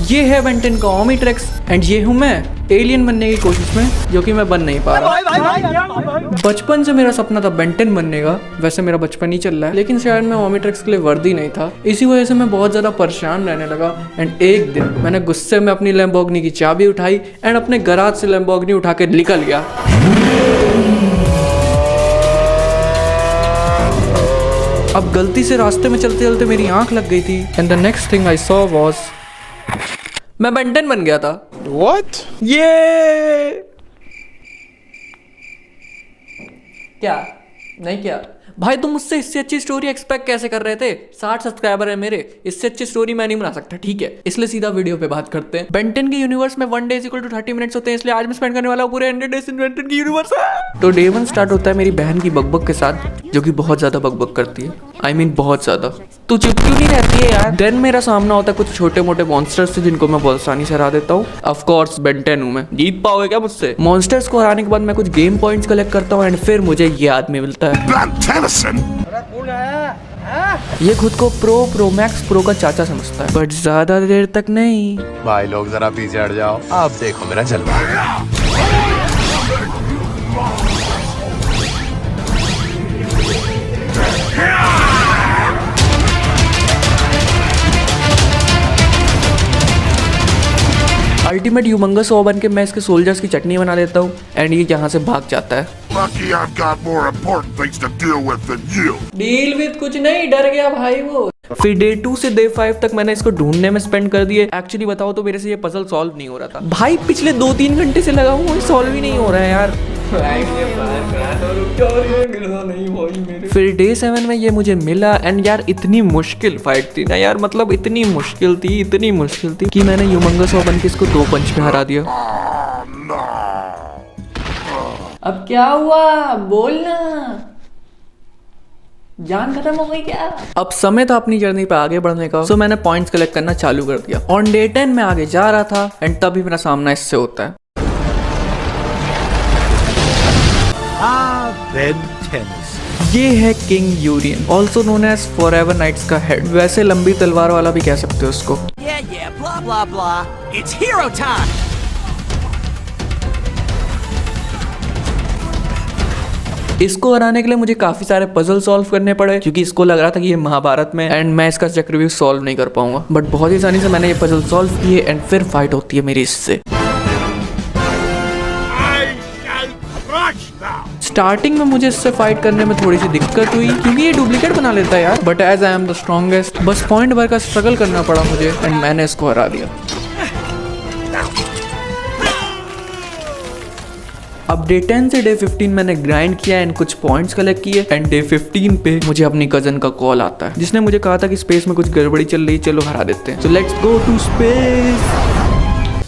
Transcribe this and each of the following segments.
ये है बेंटन का ओमिट्रेक्स एंड ये हूँ मैं एलियन बनने की कोशिश में, जो कि मैं बन नहीं पा रहा। बचपन से मेरा सपना था बेंटन बनने का। वैसे मेरा बचपन ही चल रहा है, लेकिन शायद मैं ओमिट्रेक्स के लिए वर्दी नहीं था। इसी वजह से मैं बहुत ज्यादा परेशान रहने लगा। एंड एक दिन मैंने गुस्से में अपनी लैम्बोर्गिनी की चाबी उठाई एंड अपने गराज से लैम्बोर्गिनी उठा के निकल गया। अब गलती से रास्ते में चलते चलते मेरी आंख लग गई थी and the next thing I saw was मैं बेंटन बन गया था। What? ये क्या नहीं क्या भाई, तुम मुझसे इससे अच्छी स्टोरी एक्सपेक्ट कैसे कर रहे थे? 60 सब्सक्राइबर है मेरे, इससे अच्छी स्टोरी मैं नहीं बना सकता, ठीक है? इसलिए सीधा वीडियो पे बात करते हैं। बेंटन के यूनिवर्स में 1 day = 30 मिनट्स होते हैं, इसलिए आज मैं स्पेंड करने वाला हूँ पूरे 100 days इन बेंटन की यूनिवर्स। तो डे 1 स्टार्ट होता है मेरी बहन की बकबक के साथ, जो कि बहुत ज्यादा बकबक करती है। I mean बहुत ज्यादा। तू चुप क्यों नहीं रहती है यार? देन मेरा सामना होता है कुछ छोटे मोटे मॉन्स्टर्स से, जिनको मैं बहुत आसानी से हरा देता हूँ। ऑफ कोर्स बेंटन हूँ मैं, जीत पाओगे क्या मुझसे? मॉन्स्टर्स को हराने के बाद मैं कुछ गेम पॉइंट्स कलेक्ट करता हूँ एंड फिर मुझे ये आदमी मिलता है। ये खुद को प्रो मैक्स प्रो का चाचा समझता है, बट ज्यादा देर तक नहीं। भाई लोग जरा पीछे हट जाओ, आप देखो मेरा जलवा। अल्टीमेट ह्यूमंगस ओ बन के मैं इसके सोल्जर्स की चटनी बना देता हूँ एंड ये यहाँ से भाग जाता है। Lucky I've got more important things to deal with than you. Deal with कुछ नहीं, डर गया भाई वो। फिर डे 2 से डे 5 तक मैंने इसको ढूंढने में स्पेंड कर दिए। एक्चुअली बताओ तो मेरे से ये पजल सॉल्व नहीं हो रहा था भाई, पिछले 2-3 घंटे से लगा हूँ, सॉल्व ही नहीं हो रहा है यार। फिर डे 7 में ये मुझे मिला एंड यार इतनी मुश्किल फाइट थी ना यार, मतलब इतनी मुश्किल थी कि मैंने ह्यूमंगस ओपन के इसको 2 पंच में हरा दिया। अब क्या हुआ बोलना, जान खत्म हो गई क्या? अब समय था अपनी जर्नी पे आगे बढ़ने का, सो मैंने पॉइंट्स कलेक्ट करना चालू कर दिया। ऑन डे 10 में आगे जा रहा था एंड तभी मेरा सामना इससे होता है। ये है king Urien, also known as Forever Knights का हेड। वैसे लंबी तलवार वाला भी कह सकते हो उसको। blah blah blah. It's hero time. इसको हराने के लिए मुझे काफी सारे पजल सॉल्व करने पड़े, क्योंकि इसको लग रहा था कि ये महाभारत में एंड मैं इसका चक्रव्यूह सॉल्व नहीं कर पाऊंगा। बट बहुत ही आसानी से मैंने ये पजल सॉल्व किए एंड फिर फाइट होती है मेरी इससे। स्टार्टिंग में मुझे इससे फाइट करने में थोड़ी सी दिक्कत हुई, क्योंकि ये डुप्लीकेट बना लेता है यार। But as I am the strongest, बस पॉइंट भर का स्ट्रगल करना पड़ा मुझे एंड मैंने इसको हरा दिया। अब डे 10 से डे 15 मैंने ग्राइंड किया एंड कुछ पॉइंट्स कलेक्ट किए एंड डे 15 पे मुझे अपनी कजन का कॉल आता है, जिसने मुझे कहा था कि स्पेस में कुछ गड़बड़ी चल रही, चलो हरा देते हैं। So let's go to space.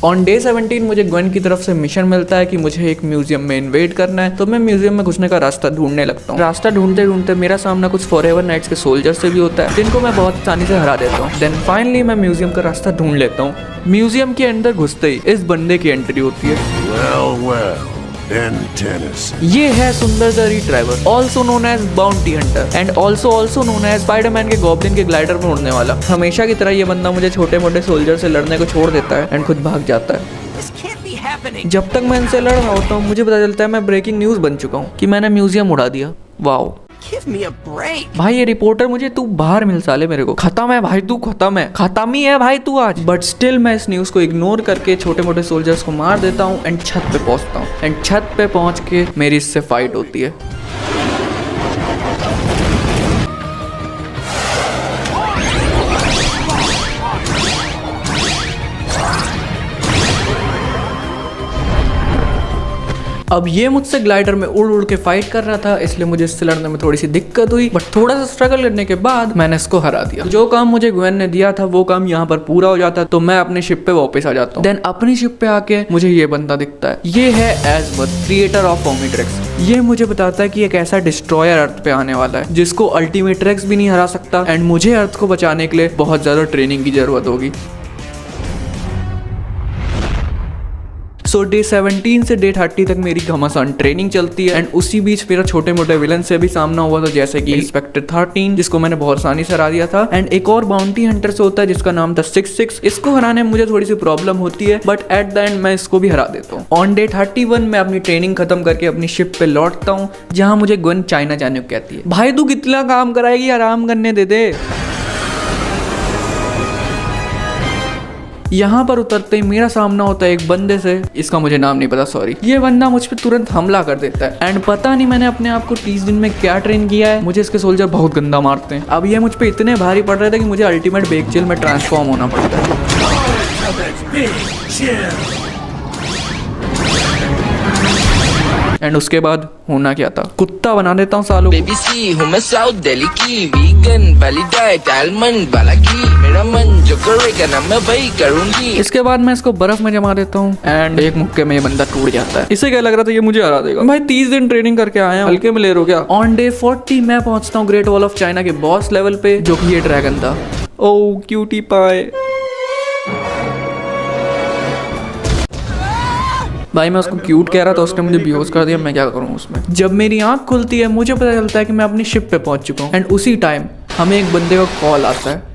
On day 17 मुझे ग्वेन की तरफ से मिशन मिलता है कि मुझे एक म्यूजियम में इन्वेट करना है। तो मैं म्यूजियम में घुसने का रास्ता ढूंढने लगता हूँ। रास्ता ढूंढते ढूंढते मेरा सामना कुछ फॉरएवर नाइट्स के सोल्जर से भी होता है, जिनको मैं बहुत आसानी से हरा देता हूँ। देन फाइनली मैं म्यूजियम का रास्ता ढूंढ लेता हूँ। म्यूजियम के अंदर घुसते ही इस बंदे की एंट्री होती है। ये है Sundar the retriever, also known as bounty hunter and also known as Spiderman के गॉब्लिन के ग्लाइडर पर उड़ने वाला। हमेशा की तरह ये बंदा मुझे छोटे मोटे सोल्जर से लड़ने को छोड़ देता है एंड खुद भाग जाता है। जब तक मैं इनसे लड़ रहा होता हूँ, मुझे पता चलता है मैं ब्रेकिंग न्यूज बन चुका हूँ कि मैंने म्यूजियम उड़ा दिया। वाओ भाई, ये रिपोर्टर मुझे तू बाहर मिल साले, मेरे को खत्म है भाई, तू खत्म है, खत्म ही है भाई तू आज। बट स्टिल मैं इस न्यूज को इग्नोर करके छोटे मोटे सोल्जर्स को मार देता हूँ एंड छत पे पहुंचता हूँ एंड छत पे पहुंच के मेरी इससे फाइट होती है। अब ये मुझसे ग्लाइडर में उड़ उड़ के फाइट कर रहा था, इसलिए मुझे इससे लड़ने में थोड़ी सी दिक्कत हुई। बट थोड़ा सा स्ट्रगल करने के बाद मैंने इसको हरा दिया। जो काम मुझे ग्वेन ने दिया था वो काम यहाँ पर पूरा हो जाता है, तो मैं अपनी शिप पे वापस आ जाता हूँ। देन अपनी शिप पे आके मुझे ये बंदा दिखता है। ये है एज़मथ, क्रिएटर ऑफ ओमिट्रेक्स। ये मुझे बताता है कि एक ऐसा डिस्ट्रॉयर अर्थ पे आने वाला है जिसको अल्टीमेट्रेक्स भी नहीं हरा सकता एंड मुझे अर्थ को बचाने के लिए बहुत ज्यादा ट्रेनिंग की जरूरत होगी। सो डे 17 से डे 30 तक मेरी घमासान ट्रेनिंग चलती है एंड उसी बीच मेरा छोटे मोटे विलन से भी सामना हुआ था, जैसे कि इंस्पेक्टर 13 जिसको मैंने बहुत आसानी से हरा दिया था, एंड एक और बाउंटी हंटर से होता है जिसका नाम था 66। इसको हराने में मुझे थोड़ी सी प्रॉब्लम होती है बट एट द एंड मैं इसको भी हरा देता हूँ। ऑन डे 31 मैं अपनी ट्रेनिंग खत्म करके अपनी शिप पे लौटता हूँ जहाँ मुझे ग्वेन चाइना जाने को कहती है, भाई तू कितना काम कराएगी, आराम करने दे दे। यहाँ पर उतरते ही मेरा सामना होता है एक बंदे से, इसका मुझे नाम नहीं पता, सॉरी। ये बंदा मुझ पे तुरंत हमला कर देता है एंड पता नहीं मैंने अपने आप को 30 दिन में क्या ट्रेन किया है, मुझे इसके सोल्जर बहुत गंदा मारते हैं। अब ये मुझ पे इतने भारी पड़ रहे थे कि मुझे अल्टीमेट बेकचिल में ट्रांसफॉर्म होना पड़ता है। एंड उसके बाद होना क्या था, कुत्ता बना देता हूँ सालों को। बेबी सी हूँ मैं साउथ दिल्ली की, वीगन वाली डाइट आलमंड वाला घी, मेरा मन जो करेगा ना मैं वही करूंगी। इसके बाद मैं इसको बर्फ में जमा देता हूँ एंड एक मुक्के में ये बंदा टूट जाता है। इसे क्या लग रहा था ये मुझे हरा देगा, भाई 30 दिन ट्रेनिंग करके आया हूं, हल्के में ले रहे हो क्या। ऑन डे 40 मैं पहुंचता हूँ ग्रेट वॉल ऑफ चाइना के बॉस लेवल पे, जो कि ये ड्रैगन था। ओ क्यूटी पाए, भाई मैं उसको क्यूट कह रहा था, उसने मुझे बेहोश कर दिया, मैं क्या करूँ उसमें। जब मेरी आंख खुलती है मुझे पता चलता है कि मैं अपनी शिप पे पहुंच चुका हूँ एंड उसी टाइम हमें एक बंदे का कॉल आता है।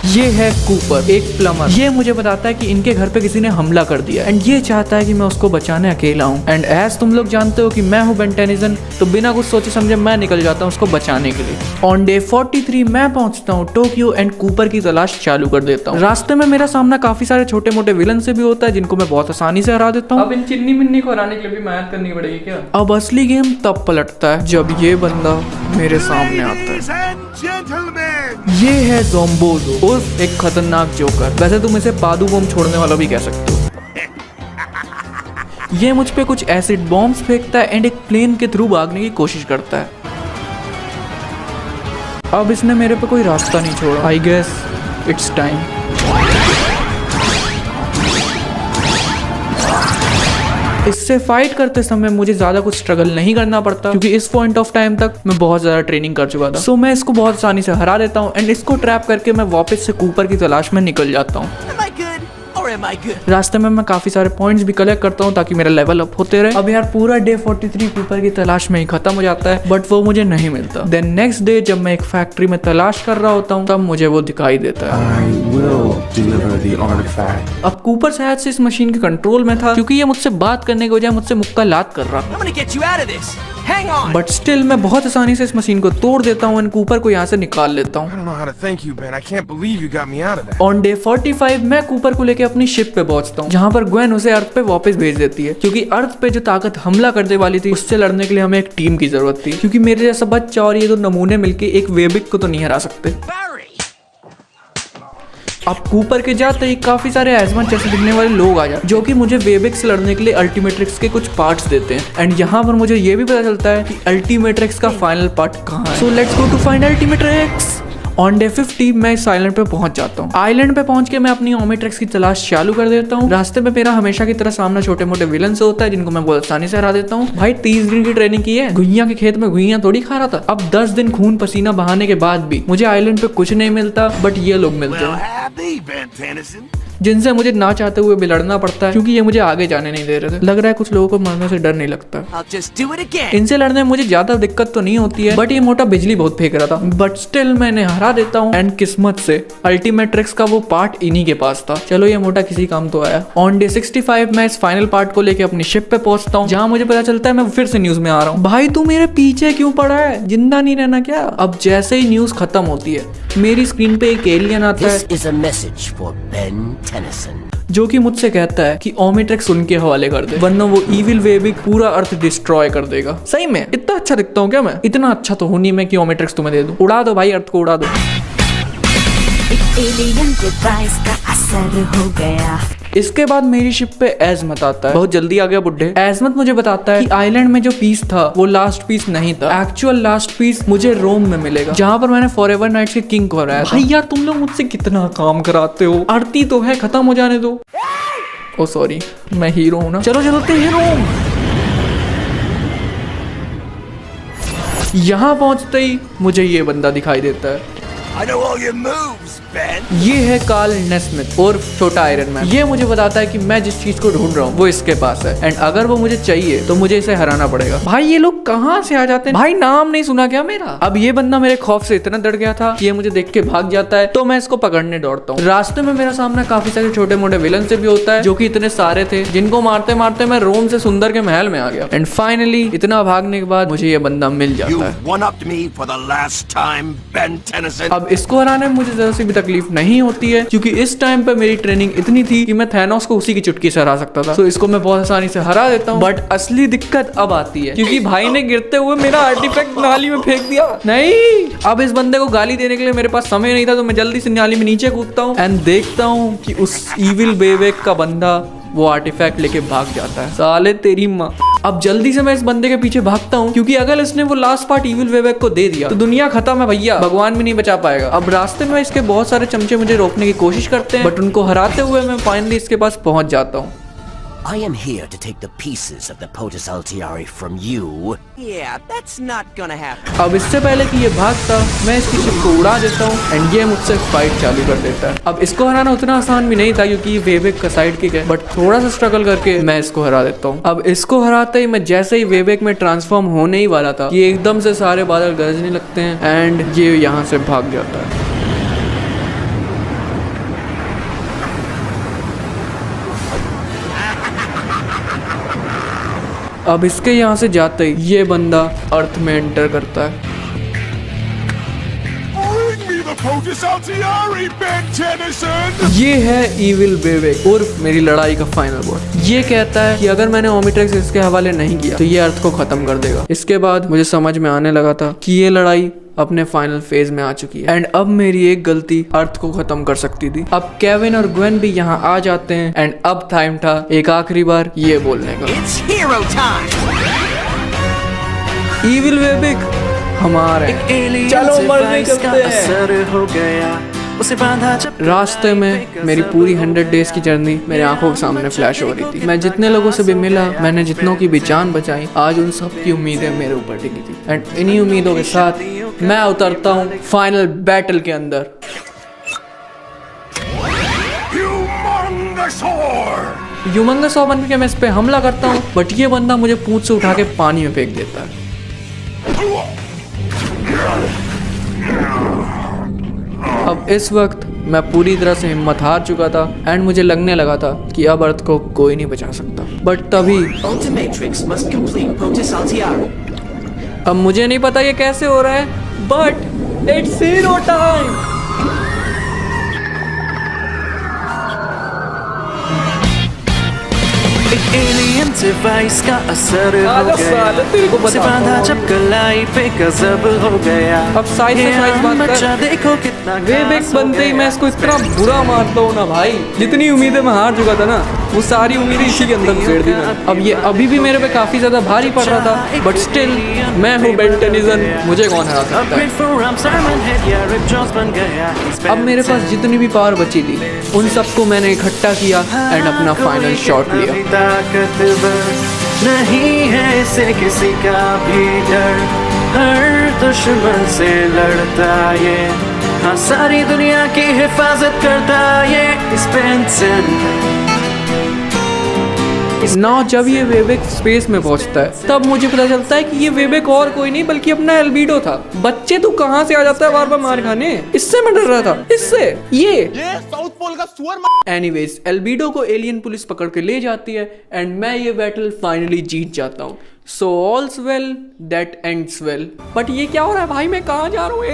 ये है कूपर, एक प्लम्बर। ये मुझे बताता है कि इनके घर पे किसी ने हमला कर दिया एंड ये चाहता है कि मैं उसको बचाने अकेला हूँ। एंड एज तुम लोग जानते हो कि मैं हूँ बेन टेनिसन, तो बिना कुछ सोचे समझे मैं निकल जाता हूँ उसको बचाने के लिए। ऑन डे 43 मैं पहुंचता हूँ टोक्यो एंड कूपर की तलाश चालू कर देता हूँ। रास्ते में मेरा सामना काफी सारे छोटे मोटे विलन से भी होता है जिनको मैं बहुत आसानी से हरा देता हूँ। अब इन चिन्नी मिन्नी को हराने के लिए भी मेहनत करनी पड़ेगी क्या। अब असली गेम तब पलटता है जब ये बंदा मेरे सामने आता है। Ladies and gentlemen, ये है ज़ोम्बोज़ो, उर्फ एक खतरनाक जोकर। वैसे तुम इसे पादू बम छोड़ने वाला भी कह सकते हो। ये मुझ पे कुछ एसिड बॉम्ब्स फेंकता है एंड एक प्लेन के थ्रू भागने की कोशिश करता है। अब इसने मेरे पे कोई रास्ता नहीं छोड़ा। I guess it's time. इससे फाइट करते समय मुझे ज्यादा कुछ स्ट्रगल नहीं करना पड़ता क्योंकि इस पॉइंट ऑफ टाइम तक मैं बहुत ज्यादा ट्रेनिंग कर चुका था। सो मैं इसको बहुत आसानी से हरा देता हूँ एंड इसको ट्रैप करके मैं वापस से कूपर की तलाश में निकल जाता हूँ। Am I good or am I good? रास्ते में मैं काफी सारे पॉइंट्स भी कलेक्ट करता हूँ ताकि मेरा लेवल अप होते रहे। अब यार पूरा डे 43 कूपर की तलाश में ही खत्म हो जाता है बट वो मुझे नहीं मिलता। देन नेक्स्ट डे जब मैं एक फैक्ट्री में तलाश कर रहा होता हूँ तब मुझे वो दिखाई देता है। I will deliver the artifact. अब कूपर शायद से इस मशीन के कंट्रोल में था क्योंकि ये मुझसे बात करने के बजाय मुझसे मुक्का लात कर रहा। I'm gonna get you out of this. Hang on. But still मैं बहुत आसानी से इस मशीन को तोड़ देता हूँ एंड कूपर को यहाँ से निकाल लेता I हूँ। don't know how to thank you, Ben. I can't believe you got me out of that. On day 45 मैं कूपर को लेके अपनी शिप पे पहुंचता हूँ जहाँ पर ग्वेन उसे अर्थ पे वापस भेज देती है क्योंकि अर्थ पे जो ताकत हमला करने वाली थी उससे लड़ने के लिए हमें एक टीम की जरूरत थी क्योंकि मेरे जैसा बच्चा और ये दो नमूने मिलके एक वेबिक को तो नहीं हरा सकते। अब कूपर के जाते ही काफी सारे एजमन जैसे दिखने वाले लोग आ जाते जो कि मुझे वेबिक से लड़ने के लिए अल्टीमेट्रिक्स के कुछ पार्ट्स देते हैं एंड यहाँ पर मुझे ये भी पता चलता है कि अल्टीमेट्रिक्स का फाइनल पार्ट कहाँ है। So let's go to find Ultimatrix. On day 50 मैं इस आइलैंड पे पहुंच जाता हूँ। आइलैंड पे पहुंच के मैं अपनी ओमेट्रिक्स की तलाश चालू कर देता हूँ। रास्ते में मेरा हमेशा की तरह सामना छोटे मोटे विलन से होता है जिनको मैं बहुत आसानी से हरा देता हूँ। भाई 30 दिन की ट्रेनिंग की है, घुइयां के खेत में घुइयां थोड़ी खा रहा था। अब 10 दिन खून पसीना बहाने के बाद भी मुझे आइलैंड पे कुछ नहीं मिलता बट ये लोग मिलते well, हैं howdy, Ben Tennyson. जिनसे मुझे ना चाहते हुए भी लड़ना पड़ता है क्योंकि ये मुझे आगे जाने नहीं दे रहे थे। लग रहा है कुछ लोगों को मरने से डर नहीं लगता। I'll just do it again. इनसे लड़ने में मुझे ज्यादा दिक्कत तो नहीं होती है बट ये मोटा बिजली बहुत फेंक रहा था बट स्टिल मैंने हरा देता हूँ एंड किस्मत से अल्टीमेट्रिक्स का वो पार्ट इन्हीं के पास था। चलो ये मोटा किसी काम तो आया। ऑन डे 65 मैं इस फाइनल पार्ट को लेके अपनी शिप पे पहुंचता हूँ जहाँ मुझे पता चलता है मैं फिर से न्यूज में आ रहा हूँ। भाई तू मेरे पीछे क्यों पड़ा है, जिंदा नहीं रहना क्या। अब जैसे ही न्यूज खत्म होती है मेरी स्क्रीन पे एक एलियन आता है This is a message for Ben Tennyson. जो कि मुझसे कहता है कि ओमेट्रिक्स उनके हवाले कर दे वरना वो इविल वेबिक पूरा अर्थ डिस्ट्रॉय कर देगा। सही में इतना अच्छा दिखता हूँ क्या मैं? इतना अच्छा तो हूँ नहीं मैं कि ओमेट्रिक्स तुम्हें दे दूं। उड़ा दो भाई, अर्थ को उड़ा दो। एलियन के प्राइस का असर हो गया। इसके बाद मेरी शिप पे एजमत आता है। बहुत जल्दी आ गया बुड्ढे। एजमत मुझे बताता है कि आइलैंड में जो पीस था वो लास्ट पीस नहीं था। एक्चुअल लास्ट पीस मुझे रोम में मिलेगा जहाँ पर मैंने फॉरएवर नाइट्स के किंग को हराया था। भाई यार तुम लोग मुझसे कितना काम कराते हो। आरती तो है, खत्म हो जाने दो। ओ सॉरी, मैं हीरो हूँ ना। चलो चलते हैं रोम। यहाँ पहुंचते ही मुझे ये बंदा दिखाई देता है। I know all your moves, Ben. ये है कार्ल नेस्मिथ और छोटा आयरन मैन। ये मुझे बताता है कि मैं जिस चीज को ढूंढ रहा हूँ वो इसके पास है, एंड अगर वो मुझे चाहिए तो मुझे इसे हराना पड़ेगा। भाई ये लोग कहाँ से आ जाते हैं? भाई नाम नहीं सुना क्या मेरा? अब ये बंदा मेरे खौफ से इतना डर गया था कि ये मुझे देख के भाग जाता है, तो मैं इसको पकड़ने दौड़ता हूँ। रास्ते में मेरा सामना काफी सारे छोटे मोटे विलन से भी होता है, जो कि इतने सारे थे, जिनको मारते मारते मैं रोम से सुंदर के महल में आ गया। एंड फाइनली इतना भागने के बाद मुझे ये बंदा मिल जाता You है। one-upped me for the last time, Ben Tennyson. अब इसको हराने में मुझे जरा सी भी तकलीफ नहीं होती है, क्योंकि इस टाइम पे मेरी ट्रेनिंग इतनी थी कि मैं थैनोस को उसी की चुटकी से हरा सकता था। तो इसको मैं बहुत आसानी से हरा देता हूँ। बट असली दिक्कत अब आती है, क्योंकि भाई ने गिरते हुए मेरा आर्टिफैक्ट नाली में फेंक दिया। नहीं, अब इस बंदे को गाली देने के लिए मेरे पास समय नहीं था, तो मैं जल्दी से नाली में नीचे कूदता हूँ एंड देखता हूँ कि उस इविल बेबेक का बंदा वो आर्टिफैक्ट लेके भाग जाता है। साले तेरी माँ। अब जल्दी से मैं इस बंदे के पीछे भागता हूँ, क्योंकि अगर इसने वो लास्ट पार्ट इविल बेबेक को दे दिया तो दुनिया खत्म है भैया, भगवान भी नहीं बचा पाएगा। अब रास्ते में इसके बहुत सारे चमचे मुझे रोकने की कोशिश करते हैं, बट उनको हराते हुए मैं फाइनली इसके पास पहुंच जाता हूँ। I am here to take the pieces of the Potus Altieri from you. Yeah, that's not gonna happen. अब इससे पहले कि ये भागता, मैं इसकी शिप को उड़ा देता हूँ एंड ये मुझसे फाइट चालू कर देता है। अब इसको हराना उतना आसान भी नहीं था, क्योंकि ये वेबेक का साइड किक है, बट थोड़ा सा स्ट्रगल करके मैं इसको हरा देता हूँ। अब इसको हराते ही मैं जैसे ही वेबेक में ट्रांसफॉर्म होने ही वाला था, ये एकदम से सारे बादल गरजने लगते हैं एंड ये यहाँ से भाग जाता है। अब इसके यहाँ से जाते ही ये बंदा अर्थ में एंटर करता है। Bring me the Potus Altieri, Ben Tennyson. ये है इविल बेबेक और मेरी लड़ाई का फाइनल बॉस। ये कहता है कि अगर मैंने ओमिट्रेक्स इसके हवाले नहीं किया तो ये अर्थ को खत्म कर देगा। इसके बाद मुझे समझ में आने लगा था कि ये लड़ाई अपने फाइनल फेज में आ चुकी है एंड अब मेरी एक गलती अर्थ को खत्म कर सकती थी। अब केविन और ग्वेन भी यहाँ आ जाते हैं एंड अब टाइम था एक आखिरी बार ये बोलने का। It's hero time. इविल बेबेक हमारे, चलो मरने चलते हैं। रास्ते में मेरी पूरी 100 डेज की जर्नी मेरे आंखों के सामने फ्लैश हो रही थी। मैं जितने लोगों से भी मिला, मैंने जितनों की भी जान बचाई, आज उन सब की उम्मीदें मेरे ऊपर टिकी थी एंड इन्हीं उम्मीदों के साथ मैं उतरता हूँ फाइनल बैटल के अंदर। Humongous Whore. ह्यूमंगस वॉर बन के मैं इस पे हमला करता हूँ, बट ये बंदा मुझे पूंछ से उठा के पानी में फेंक देता है। अब इस वक्त मैं पूरी तरह से हिम्मत हार चुका था एंड मुझे लगने लगा था कि अब अर्थ को कोई नहीं बचा सकता, बट तभी Ultimatrix must complete Potus Altieri. अब मुझे नहीं पता ये कैसे हो रहा है, but it's hero time. Alien device का असर हो गया, उसे बांधा जब कलाई पे गजब हो गया। अब साइज से साइज बात कर, देखो कितना वेबेक्स बनते ही मैं इसको इतना बुरा मारता हूँ ना भाई, जितनी उम्मीदें मैं हार चुका था ना, वो सारी उम्मीदें इसी के अंदर उसेड़ दी मैंने। अब ये अभी भी मेरे पे काफी ज्यादा भारी पड़ रहा था, बट स्टिल मैं हूँ बेन टेनिसन, मुझे कौन हरा सकता है। अब मेरे पास जितनी भी पावर बची थी उन सबको मैंने इकट्ठा किया एंड अपना फाइनल शॉट लिया। नहीं है इसे किसी का भी डर, हर दुश्मन से लड़ता ये, हाँ सारी दुनिया की हिफाजत करता ये इस पेंसन। ना जब ये वेबेक स्पेस में पहुंचता है तब मुझे पता चलता है कि ये वेबेक और कोई नहीं बल्कि अपना एल्बिडो था। बच्चे तू कहाँ से आ जाता है बार बार मार खाने, इससे मैं डर रहा था, इससे ये साउथ पोल का सुअर। एनीवेज एल्बिडो को एलियन पुलिस पकड़ के ले जाती है एंड मैं ये बैटल फाइनली जीत जाता हूँ। So all's well that ends well. But ये क्या हो रहा है भाई, मैं कहाँ जा रहा हूँ?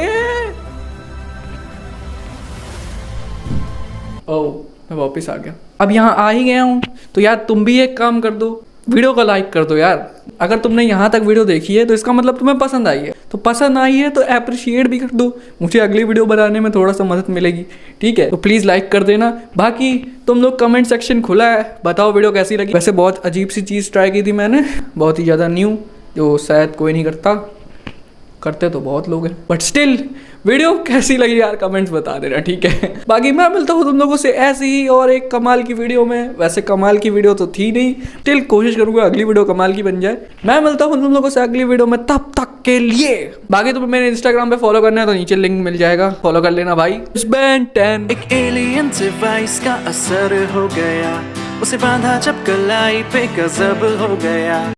ओह मैं वापस आ गया। अब यहाँ आ ही गया हूँ तो यार तुम भी एक काम कर दो, वीडियो को लाइक कर दो यार। अगर तुमने यहाँ तक वीडियो देखी है तो इसका मतलब तुम्हें पसंद आई है, तो पसंद आई है तो अप्रिशिएट भी कर दो, मुझे अगली वीडियो बनाने में थोड़ा सा मदद मिलेगी, ठीक है? तो प्लीज़ लाइक कर देना। बाकी तुम लोग कमेंट सेक्शन खुला है, बताओ वीडियो कैसी लगी। वैसे बहुत अजीब सी चीज़ ट्राई की थी मैंने, बहुत ही ज़्यादा न्यू, जो शायद कोई नहीं करता। करते तो बहुत लोग हैं, बट स्टिल वीडियो कैसी लगी यार कमेंट्स बता देना, ठीक है। बाकी मैं मिलता हूँ तुम लोगों से ऐसी ही और एक कमाल की वीडियो में। वैसे कमाल की वीडियो तो थी नहीं, स्टिल कोशिश करूंगा अगली वीडियो कमाल की बन जाए। मैं मिलता हूँ तुम लोगों से अगली वीडियो में, तब तक के लिए बाकी तुम्हें मेरे इंस्टाग्राम पे फॉलो करना है तो नीचे लिंक मिल जाएगा, फॉलो कर लेना भाई। Ben 10 एक एलियन डिवाइस का असर हो गया, उसे बांधा जब कलाई पे गजब हो गया।